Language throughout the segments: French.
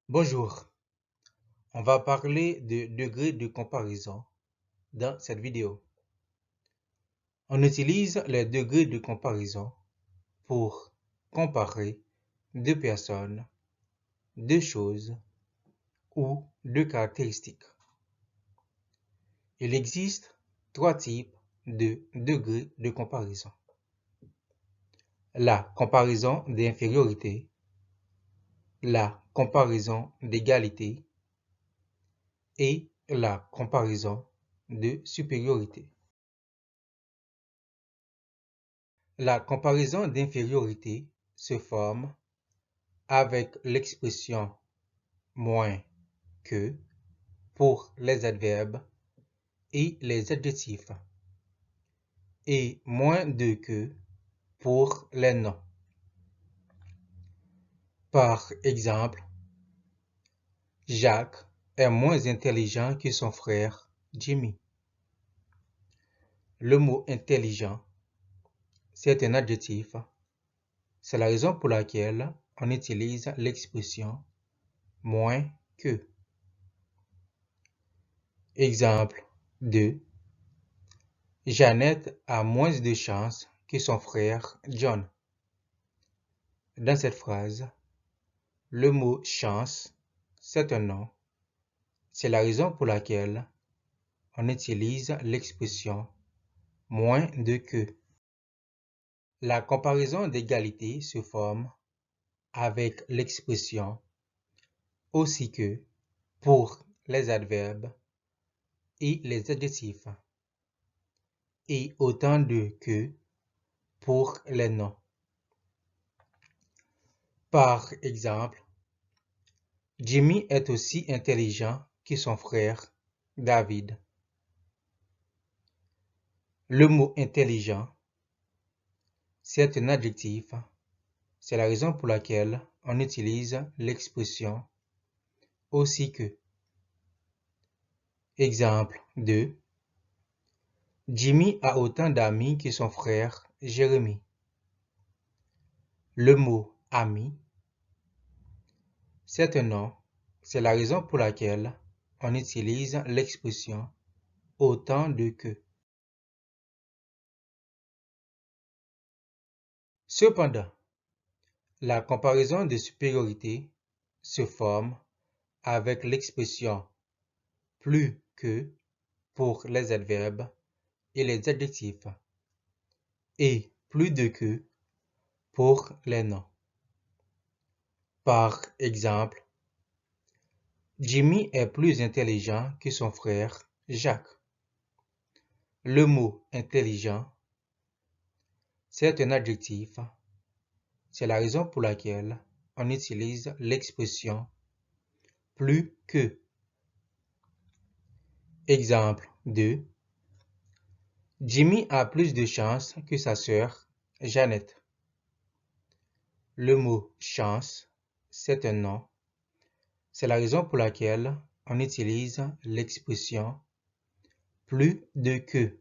Bonjour, on va parler de degré de comparaison dans cette vidéo. On utilise les degrés de comparaison pour comparer deux personnes, deux choses ou deux caractéristiques. Il existe trois types de degrés de comparaison. La comparaison d'infériorité, la comparaison d'égalité et la comparaison de supériorité. La comparaison d'infériorité se forme avec l'expression moins que pour les adverbes et les adjectifs et moins de que pour les noms. Par exemple, Jacques est moins intelligent que son frère Jimmy. Le mot intelligent, c'est un adjectif. C'est la raison pour laquelle on utilise l'expression moins que. Exemple 2. Jeannette a moins de chance que son frère John. Dans cette phrase, le mot chance, c'est un nom. C'est la raison pour laquelle on utilise l'expression moins de que. La comparaison d'égalité se forme avec l'expression aussi que pour les adverbes et les adjectifs et autant de que pour les noms. Par exemple, Jimmy est aussi intelligent que son frère David. Le mot intelligent, c'est un adjectif. C'est la raison pour laquelle on utilise l'expression aussi que. Exemple 2. Jimmy a autant d'amis que son frère Jérémy. Le mot ami, c'est un nom. C'est la raison pour laquelle on utilise l'expression autant de que. Cependant, la comparaison de supériorité se forme avec l'expression plus que pour les adverbes et les adjectifs et plus de que pour les noms. Par exemple, Jimmy est plus intelligent que son frère Jacques. Le mot intelligent, c'est un adjectif. C'est la raison pour laquelle on utilise l'expression plus que. Exemple 2. Jimmy a plus de chance que sa sœur Jeannette. Le mot chance, c'est un nom. C'est la raison pour laquelle on utilise l'expression plus de que.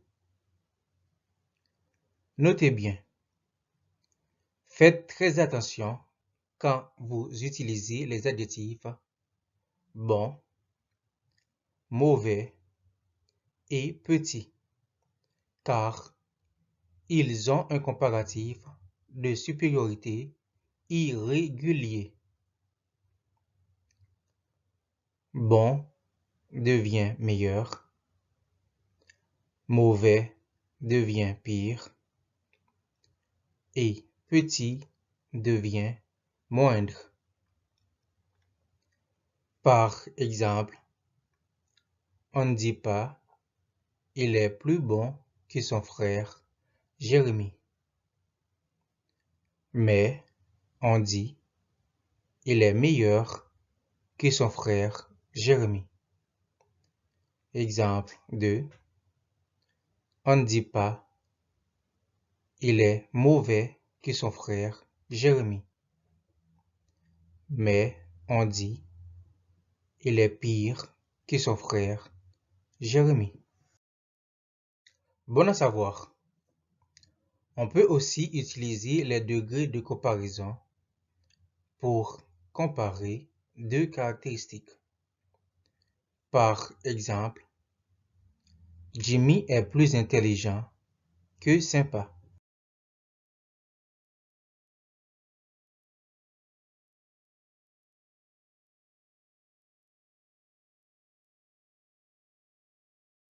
Notez bien. Faites très attention quand vous utilisez les adjectifs bon, mauvais et petit, car ils ont un comparatif de supériorité irrégulier. Bon devient meilleur, mauvais devient pire et petit devient moindre. Par exemple, on ne dit pas « il est plus bon que son frère Jérémy », mais on dit « il est meilleur que son frère Jérémy ». Exemple 2. On ne dit pas « il est mauvais que son frère Jérémy », mais on dit « il est pire que son frère Jérémy ». Bon à savoir. On peut aussi utiliser les degrés de comparaison pour comparer deux caractéristiques. Par exemple, Jimmy est plus intelligent que sympa.